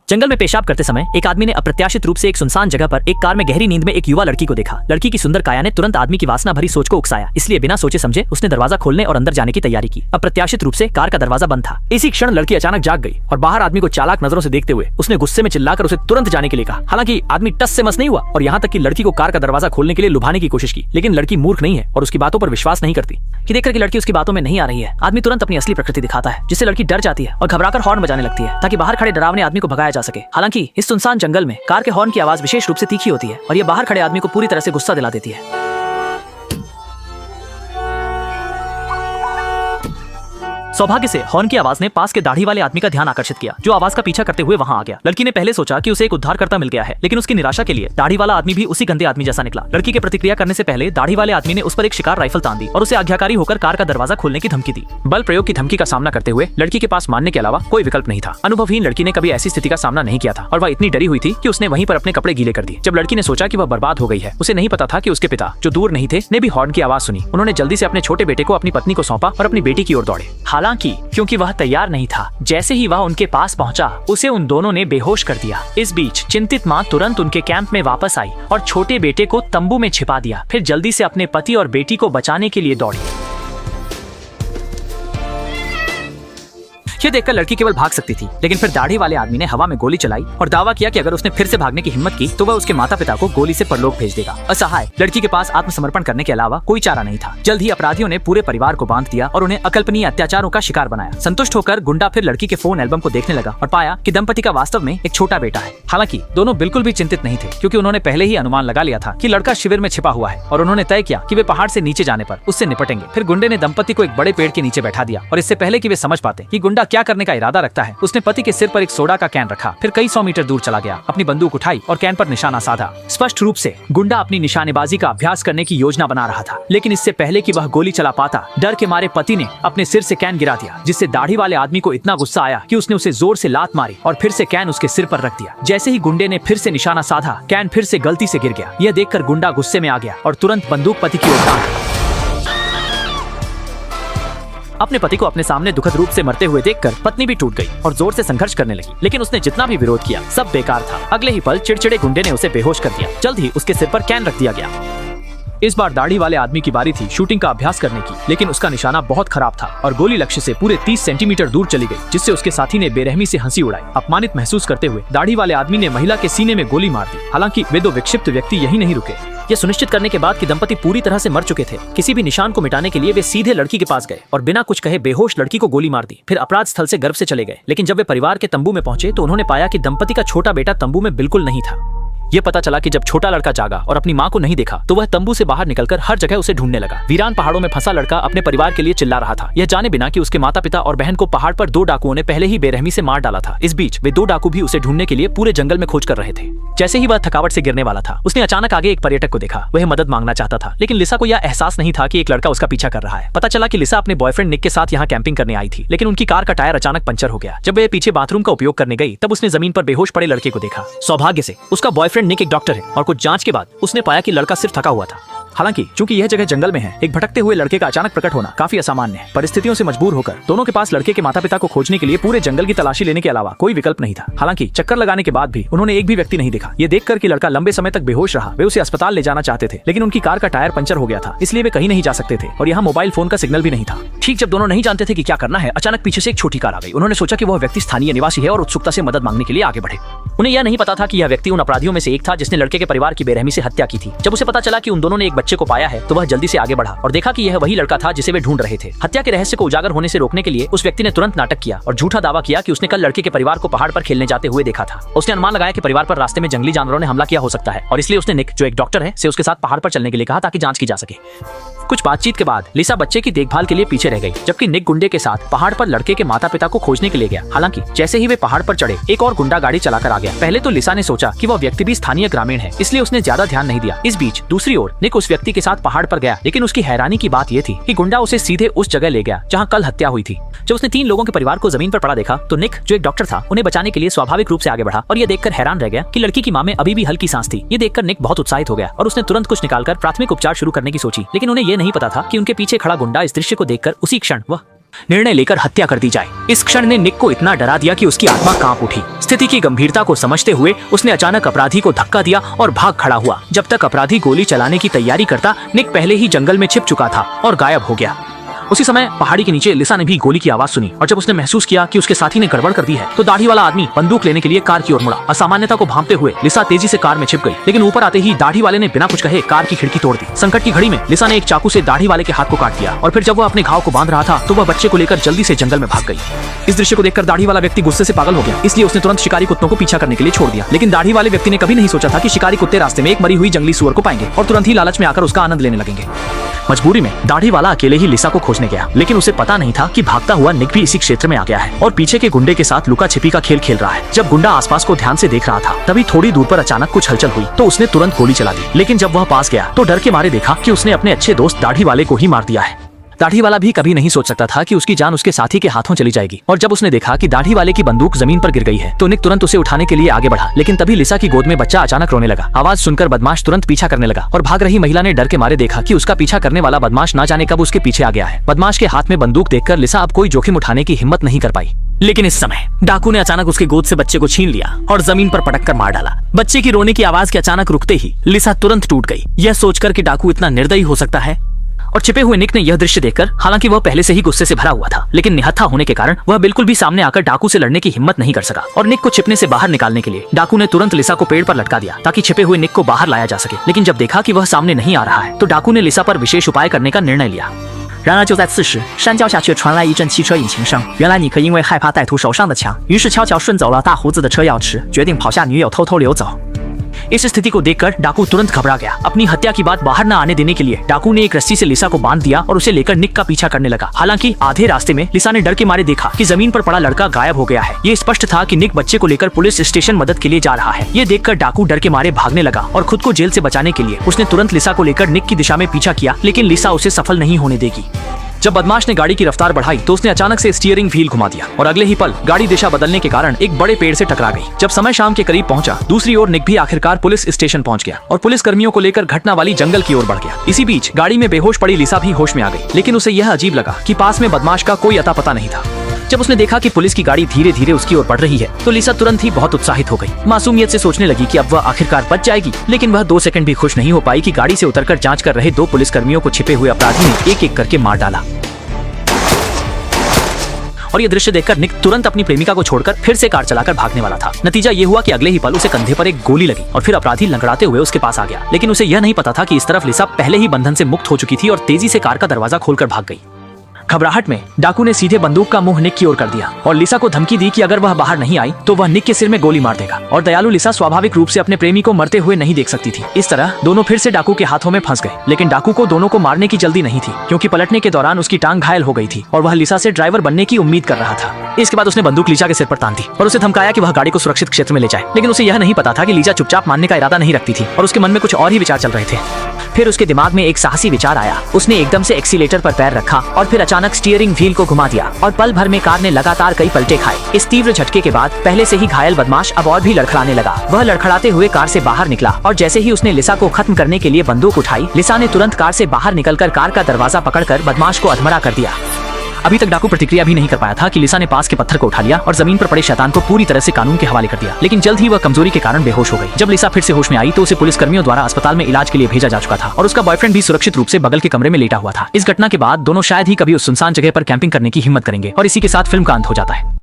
जंगल में पेशाब करते समय एक आदमी ने अप्रत्याशित रूप से एक सुनसान जगह पर एक कार में गहरी नींद में एक युवा लड़की को देखा। लड़की की सुंदर काया ने तुरंत आदमी की वासना भरी सोच को उकसाया, इसलिए बिना सोचे समझे उसने दरवाजा खोलने और अंदर जाने की तैयारी की। अप्रत्याशित रूप से कार का दरवाजा बंद था। इसी क्षण लड़की अचानक जाग गई और बाहर आदमी को चालाक नजरों से देखते हुए उसने गुस्से में चिल्लाकर उसे तुरंत जाने के लिए कहा। हालांकि आदमी टस से मस नहीं हुआ और यहाँ तक कि लड़की को कार का दरवाजा खोलने के लिए लुभाने की कोशिश की, लेकिन लड़की मूर्ख नहीं है और उसकी बातों पर विश्वास नहीं करती। कि देखकर कि लड़की उसकी बातों में नहीं आ रही है, आदमी तुरंत अपनी असली प्रकृति दिखाता है, जिससे लड़की डर जाती है और घबराकर हॉर्न बजाने लगती है ताकि बाहर खड़े डरावने आदमी को भगाया जा सके। हालांकि इस सुनसान जंगल में कार के हॉर्न की आवाज विशेष रूप से तीखी होती है और यह बाहर खड़े आदमी को पूरी तरह से गुस्सा दिला देती है। सौभाग्य से हॉर्न की आवाज ने पास के दाढ़ी वाले आदमी का ध्यान आकर्षित किया, जो आवाज का पीछा करते हुए वहां आ गया। लड़की ने पहले सोचा कि उसे एक उद्धारकर्ता मिल गया है, लेकिन उसकी निराशा के लिए दाढ़ी वाला आदमी भी उसी गंदे आदमी जैसा निकला। लड़की के प्रतिक्रिया करने से पहले दाढ़ी वाले आदमी ने उस पर एक शिकार राइफल तान दी और उसे आज्ञाकारी होकर कार का दरवाजा खोलने की धमकी दी। बल प्रयोग की धमकी का सामना करते हुए लड़की के पास मानने के अलावा कोई विकल्प नहीं था। अनुभवहीन लड़की ने कभी ऐसी स्थिति का सामना नहीं किया था और वह इतनी डरी हुई थी कि उसने वहीं पर अपने कपड़े गीले कर दिए। जब लड़की ने सोचा कि वह बर्बाद हो गई है, उसे नहीं पता था कि उसके पिता, जो दूर नहीं थे, ने भी हॉर्न की आवाज सुनी। उन्होंने जल्दी से अपने छोटे बेटे को अपनी पत्नी को सौंपा और अपनी बेटी की ओर दौड़े। हालांकि क्योंकि वह तैयार नहीं था, जैसे ही वह उनके पास पहुंचा, उसे उन दोनों ने बेहोश कर दिया। इस बीच चिंतित मां तुरंत उनके कैंप में वापस आई और छोटे बेटे को तंबू में छिपा दिया। फिर जल्दी से अपने पति और बेटी को बचाने के लिए दौड़ी। यह देखकर लड़की केवल भाग सकती थी, लेकिन फिर दाढ़ी वाले आदमी ने हवा में गोली चलाई और दावा किया कि अगर उसने फिर से भागने की हिम्मत की तो वह उसके माता पिता को गोली से परलोक भेज देगा। असहाय लड़की के पास आत्मसमर्पण करने के अलावा कोई चारा नहीं था। जल्द ही अपराधियों ने पूरे परिवार को बांध दिया और उन्हें अकल्पनीय अत्याचारों का शिकार बनाया। संतुष्ट होकर गुंडा फिर लड़की के फोन एल्बम को देखने लगा और पाया कि दंपति का वास्तव में एक छोटा बेटा है। हालांकि दोनों बिल्कुल भी चिंतित नहीं थे, क्योंकि उन्होंने पहले ही अनुमान लगा लिया था कि लड़का शिविर में छिपा हुआ है और उन्होंने तय किया कि वे पहाड़ से नीचे जाने पर उससे निपटेंगे। फिर गुंडे ने दंपति को एक बड़े पेड़ के नीचे बैठा दिया और इससे पहले कि वे समझ पाते कि गुंडा क्या करने का इरादा रखता है, उसने पति के सिर पर एक सोडा का कैन रखा। फिर कई 100 मीटर दूर चला गया, अपनी बंदूक उठाई और कैन पर निशाना साधा। स्पष्ट रूप से गुंडा अपनी निशानेबाजी का अभ्यास करने की योजना बना रहा था, लेकिन इससे पहले कि वह गोली चला पाता, डर के मारे पति ने अपने सिर से कैन गिरा दिया, जिससे दाढ़ी वाले आदमी को इतना गुस्सा आया कि उसने उसे जोर से लात मारी और फिर से कैन उसके सिर पर रख दिया। जैसे ही गुंडे ने फिर से निशाना साधा, कैन फिर से गलती से गिर गया। यह देखकर गुंडा गुस्से में आ गया और तुरंत बंदूक पति की ओर तान दी। अपने पति को अपने सामने दुखद रूप से मरते हुए देखकर पत्नी भी टूट गई और जोर से संघर्ष करने लगी, लेकिन उसने जितना भी विरोध किया सब बेकार था। अगले ही पल चिड़चिड़े गुंडे ने उसे बेहोश कर दिया। जल्द ही उसके सिर पर कैन रख दिया गया। इस बार दाढ़ी वाले आदमी की बारी थी शूटिंग का अभ्यास करने की, लेकिन उसका निशाना बहुत खराब था और गोली लक्ष्य से पूरे 30 सेंटीमीटर दूर चली गई, जिससे उसके साथी ने बेरहमी से हंसी उड़ाई। अपमानित महसूस करते हुए दाढ़ी वाले आदमी ने महिला के सीने में गोली मार दी। हालांकि वे दो विक्षिप्त व्यक्ति यही नहीं रुके। ये सुनिश्चित करने के बाद कि दंपति पूरी तरह से मर चुके थे, किसी भी निशान को मिटाने के लिए वे सीधे लड़की के पास गए और बिना कुछ कहे बेहोश लड़की को गोली मार दी। फिर अपराध स्थल से गर्व से चले गए, लेकिन जब वे परिवार के तंबू में पहुंचे तो उन्होंने पाया कि दंपति का छोटा बेटा तंबू में बिल्कुल नहीं था। ये पता चला कि जब छोटा लड़का जागा और अपनी मां को नहीं देखा तो वह तंबू से बाहर निकलकर हर जगह उसे ढूंढने लगा। वीरान पहाड़ों में फंसा लड़का अपने परिवार के लिए चिल्ला रहा था, यह जाने बिना कि उसके माता पिता और बहन को पहाड़ पर 2 डाकुओं ने पहले ही बेरहमी से मार डाला था। इस बीच वे 2 डाकू भी उसे ढूंढने के लिए पूरे जंगल में खोज कर रहे थे। जैसे ही वह थकावट से गिरने वाला था, उसने अचानक आगे एक पर्यटक को देखा। वह मदद मांगना चाहता था, लेकिन लिसा को यह एहसास नहीं था कि एक लड़का उसका पीछा कर रहा है। पता चला कि लिसा अपने बॉयफ्रेंड निक के साथ यहाँ कैंपिंग करने आई थी, लेकिन उनकी कार का टायर अचानक पंचर हो गया। जब वह पीछे बाथरूम का उपयोग करने गई, तब उसने जमीन पर बेहोश पड़े लड़के को देखा। सौभाग्य से उसका बॉयफ्रेंड निक एक डॉक्टर है और कुछ जांच के बाद उसने पाया कि लड़का सिर्फ थका हुआ था। हालांकि चूंकि यह जगह जंगल में है, एक भटकते हुए लड़के का अचानक प्रकट होना काफी असामान्य है। परिस्थितियों से मजबूर होकर दोनों के पास लड़के के माता पिता को खोजने के लिए पूरे जंगल की तलाशी लेने के अलावा कोई विकल्प नहीं था। हालांकि चक्कर लगाने के बाद भी उन्होंने एक भी व्यक्ति नहीं देखा। ये देखकर कि लड़का लंबे समय तक बेहोश रहा, वे उसे अस्पताल ले जाना चाहते थे, लेकिन उनकी कार का टायर पंचर हो गया था, इसलिए वे कहीं नहीं जा सकते थे और यहाँ मोबाइल फोन का सिग्नल भी नहीं था। ठीक जब दोनों नहीं जानते थे कि क्या करना है, अचानक पीछे से एक छोटी कार आ गई। उन्होंने सोचा कि वह व्यक्ति स्थानीय निवासी है और उत्सुकता से मदद मांगने के लिए आगे बढ़े। उन्हें यह नहीं पता था कि यह व्यक्ति उन अपराधियों में से एक था जिसने लड़के के परिवार की बेरहमी से हत्या की थी। जब उसे पता चला कि उन दोनों ने एक बच्चे को पाया है, तो वह जल्दी से आगे बढ़ा और देखा कि यह वही लड़का था जिसे वे ढूंढ रहे थे। हत्या के रहस्य को उजागर होने से रोकने के लिए उस व्यक्ति ने तुरंत नाटक किया और झूठा दावा किया कि उसने कल लड़के के परिवार को पहाड़ पर खेलने जाते हुए देखा था। उसने अनुमान लगाया कि परिवार पर रास्ते में जंगली जानवरों ने हमला किया हो सकता है और इसलिए उसने निक, जो एक डॉक्टर है, से उसके साथ पहाड़ पर चलने के लिए कहा ताकि जांच की जा सके। कुछ बातचीत के बाद लिसा बच्चे की देखभाल के लिए पीछे रह गई, जबकि निक गुंडे के साथ पहाड़ पर लड़के के माता पिता को खोजने के लिए गया। हालांकि जैसे ही वे पहाड़ पर चढ़े, एक और गुंडा गाड़ी चलाकर आ गया। पहले तो लिसा ने सोचा कि वह व्यक्ति भी स्थानीय ग्रामीण है, इसलिए उसने ज्यादा ध्यान नहीं दिया। इस बीच दूसरी ओर निक उस व्यक्ति के साथ पहाड़ पर गया, लेकिन उसकी हैरानी की बात यह थी कि गुंडा उसे सीधे उस जगह ले गया जहाँ कल हत्या हुई थी। जब उसने 3 लोगों के परिवार को जमीन पर पड़ा देखा, तो निक, जो एक डॉक्टर था, उन्हें बचाने के लिए स्वाभाविक रूप से आगे बढ़ा और यह देखकर हैरान रह गया कि लड़की की मां में अभी भी हल्की सांस थी। ये देखकर निक बहुत उत्साहित हो गया और उसने तुरंत कुछ निकालकर प्राथमिक उपचार शुरू करने की सोची, लेकिन उन्हें यह नहीं पता था कि उनके पीछे खड़ा गुंडा इस दृश्य को देखकर उसी क्षण वह निर्णय लेकर हत्या कर दी जाए। इस क्षण ने निक को इतना डरा दिया कि उसकी आत्मा कांप उठी। स्थिति की गंभीरता को समझते हुए उसने अचानक अपराधी को धक्का दिया और भाग खड़ा हुआ। जब तक अपराधी गोली चलाने की तैयारी करता, निक पहले ही जंगल में छिप चुका था और गायब हो गया। उसी समय पहाड़ी के नीचे लिसा ने भी गोली की आवाज सुनी और जब उसने महसूस किया कि उसके साथी ने गड़बड़ कर दी है तो दाढ़ी वाला आदमी बंदूक लेने के लिए कार की ओर मुड़ा। असामान्यता को भांपते हुए लिसा तेजी से कार में छिप गई, लेकिन ऊपर आते ही दाढ़ी वाले ने बिना कुछ कहे कार की खिड़की तोड़ दी। संकट की घड़ी में लिसा ने एक चाकू से दाढ़ी वाले के हाथ को काट दिया और फिर जब वह अपने घाव को बांध रहा था तो वह बच्चे को लेकर जल्दी से जंगल में भाग गई। इस दृश्य को देखकर दाढ़ी वाला व्यक्ति गुस्से से पागल हो गया, इसलिए उसने तुरंत शिकारी कुत्तों को पीछा करने के लिए छोड़ दिया। लेकिन दाढ़ी वाले व्यक्ति ने कभी नहीं सोचा था कि शिकारी कुत्ते रास्ते में एक मरी हुई जंगली सुअर को पाएंगे और तुरंत ही लालच में आकर उसका आनंद लेने लगेंगे। मजबूरी में दाढ़ी वाला अकेले ही लिसा को खोजने गया, लेकिन उसे पता नहीं था कि भागता हुआ निक भी इसी क्षेत्र में आ गया है और पीछे के गुंडे के साथ लुका छिपी का खेल खेल रहा है। जब गुंडा आसपास को ध्यान से देख रहा था तभी थोड़ी दूर पर अचानक कुछ हलचल हुई तो उसने तुरंत गोली चला दी। लेकिन जब वह पास गया तो डर के मारे देखा कि उसने अपने अच्छे दोस्त दाढ़ी वाले को ही मार दिया है। दाढ़ी वाला भी कभी नहीं सोच सकता था कि उसकी जान उसके साथी के हाथों चली जाएगी और जब उसने देखा कि दाढ़ी वाले की बंदूक जमीन पर गिर गई है तो निक तुरंत उसे उठाने के लिए आगे बढ़ा। लेकिन तभी लिसा की गोद में बच्चा अचानक रोने लगा। आवाज सुनकर बदमाश तुरंत पीछा करने लगा और भाग रही महिला ने डर के मारे देखा कि उसका पीछा करने वाला बदमाश ना जाने कब उसके पीछे आ गया है। बदमाश के हाथ में बंदूक देखकर लिसा अब कोई जोखिम उठाने की हिम्मत नहीं कर पाई। लेकिन इस समय डाकू ने अचानक उसके गोद से बच्चे को छीन लिया और जमीन पर पटक कर मार डाला। बच्चे की रोने की आवाज के अचानक रुकते ही लिसा तुरंत टूट गई। यह सोचकर कि डाकू इतना निर्दयी हो सकता है और छिपे हुए निक ने यह दृश्य देखकर, हालांकि वह पहले से ही गुस्से से भरा हुआ था, लेकिन निहत्था होने के कारण वह बिल्कुल भी सामने आकर डाकू से लड़ने की हिम्मत नहीं कर सका और निक को छिपने से बाहर निकालने के लिए डाकू ने तुरंत लिसा को पेड़ पर लटका दिया ताकि छिपे हुए निक को बाहर लाया जा सके। लेकिन जब देखा कि वह सामने नहीं आ रहा है तो डाकू ने लिसा पर विशेष उपाय करने का निर्णय लिया।然而就在此时，山脚下却传来一阵汽车引擎声。原来尼克因为害怕歹徒手上的枪，于是悄悄顺走了大胡子的车钥匙，决定跑下女友偷偷溜走。इस स्थिति को देखकर डाकू तुरंत घबरा गया। अपनी हत्या की बात बाहर न आने देने के लिए डाकू ने एक रस्सी से लिसा को बांध दिया और उसे लेकर निक का पीछा करने लगा। हालांकि आधे रास्ते में लिसा ने डर के मारे देखा कि जमीन पर पड़ा लड़का गायब हो गया है। ये स्पष्ट था कि निक बच्चे को लेकर पुलिस स्टेशन मदद के लिए जा रहा है। ये देखकर डाकू डर के मारे भागने लगा और खुद को जेल से बचाने के लिए उसने तुरंत लिसा को लेकर निक की दिशा में पीछा किया, लेकिन लिसा उसे सफल नहीं होने देगी। जब बदमाश ने गाड़ी की रफ्तार बढ़ाई तो उसने अचानक से स्टीयरिंग व्हील घुमा दिया और अगले ही पल गाड़ी दिशा बदलने के कारण एक बड़े पेड़ से टकरा गई। जब समय शाम के करीब पहुंचा, दूसरी ओर निक भी आखिरकार पुलिस स्टेशन पहुंच गया और पुलिस कर्मियों को लेकर घटना वाली जंगल की ओर बढ़ गया। इसी बीच गाड़ी में बेहोश पड़ी लिसा भी होश में आ गई, लेकिन उसे यह अजीब लगा कि पास में बदमाश का कोई अता पता नहीं था। जब उसने देखा कि पुलिस की गाड़ी धीरे धीरे उसकी ओर बढ़ रही है तो लिसा तुरंत ही बहुत उत्साहित हो गई। मासूमियत से सोचने लगी कि अब वह आखिरकार बच जाएगी, लेकिन वह 2 सेकंड भी खुश नहीं हो पाई कि गाड़ी से उतरकर जांच कर रहे 2 पुलिस कर्मियों को छिपे हुए अपराधी ने एक एक करके मार डाला। और ये दृश्य देखकर निक तुरंत अपनी प्रेमिका को छोड़कर फिर से कार चलाकर भागने वाला था। नतीजा ये हुआ कि अगले ही पल उसे कंधे पर एक गोली लगी और फिर अपराधी लंगड़ाते हुए उसके पास आ गया। लेकिन उसे यह नहीं पता था कि इस तरफ लिसा पहले ही बंधन से मुक्त हो चुकी थी और तेजी से कार का दरवाजा खोलकर भाग गई। घबराहट में डाकू ने सीधे बंदूक का मुंह निक की ओर कर दिया और लिसा को धमकी दी कि अगर वह बाहर नहीं आई तो वह निक के सिर में गोली मार देगा। और दयालु लिसा स्वाभाविक रूप से अपने प्रेमी को मरते हुए नहीं देख सकती थी। इस तरह दोनों फिर से डाकू के हाथों में फंस गए। लेकिन डाकू को दोनों को मारने की जल्दी नहीं थी, क्योंकि पलटने के दौरान उसकी टांग घायल हो गई थी और वह लिसा से ड्राइवर बनने की उम्मीद कर रहा था। इसके बाद उसने बंदूक लीजा के सिर पर तान दी और उसे धमकाया कि वह गाड़ी को सुरक्षित क्षेत्र में ले जाए। लेकिन उसे यह नहीं पता था कि लीजा चुपचाप मानने का इरादा नहीं रखती थी और उसके मन में कुछ और ही विचार चल रहे थे। फिर उसके दिमाग में एक साहसी विचार आया। उसने एकदम से एक्सीलेटर पर पैर रखा और फिर अचानक स्टीयरिंग व्हील को घुमा दिया और पल भर में कार ने लगातार कई पलटे खाए। इस तीव्र झटके के बाद पहले से ही घायल बदमाश अब और भी लड़खड़ाने लगा। वह लड़खड़ाते हुए कार से बाहर निकला और जैसे ही उसने लिसा को खत्म करने के लिए बंदूक उठाई, लिसा ने तुरंत कार से बाहर निकलकर कार का दरवाजा पकड़कर बदमाश को अधमरा कर दिया। अभी तक डाकू प्रतिक्रिया भी नहीं कर पाया था कि लिसा ने पास के पत्थर को उठा लिया और जमीन पर पड़े शैतान को पूरी तरह से कानून के हवाले कर दिया। लेकिन जल्द ही वह कमजोरी के कारण बेहोश हो गई। जब लिसा फिर से होश में आई तो उसे पुलिस कर्मियों द्वारा अस्पताल में इलाज के लिए भेजा जा चुका था और उसका बॉयफ्रेंड भी सुरक्षित रूप से बगल के कमरे में लेटा हुआ था। इस घटना के बाद दोनों शायद ही कभी उस सुनसान जगह पर कैंपिंग करने की हिम्मत करेंगे और इसी के साथ फिल्म का अंत हो जाता है।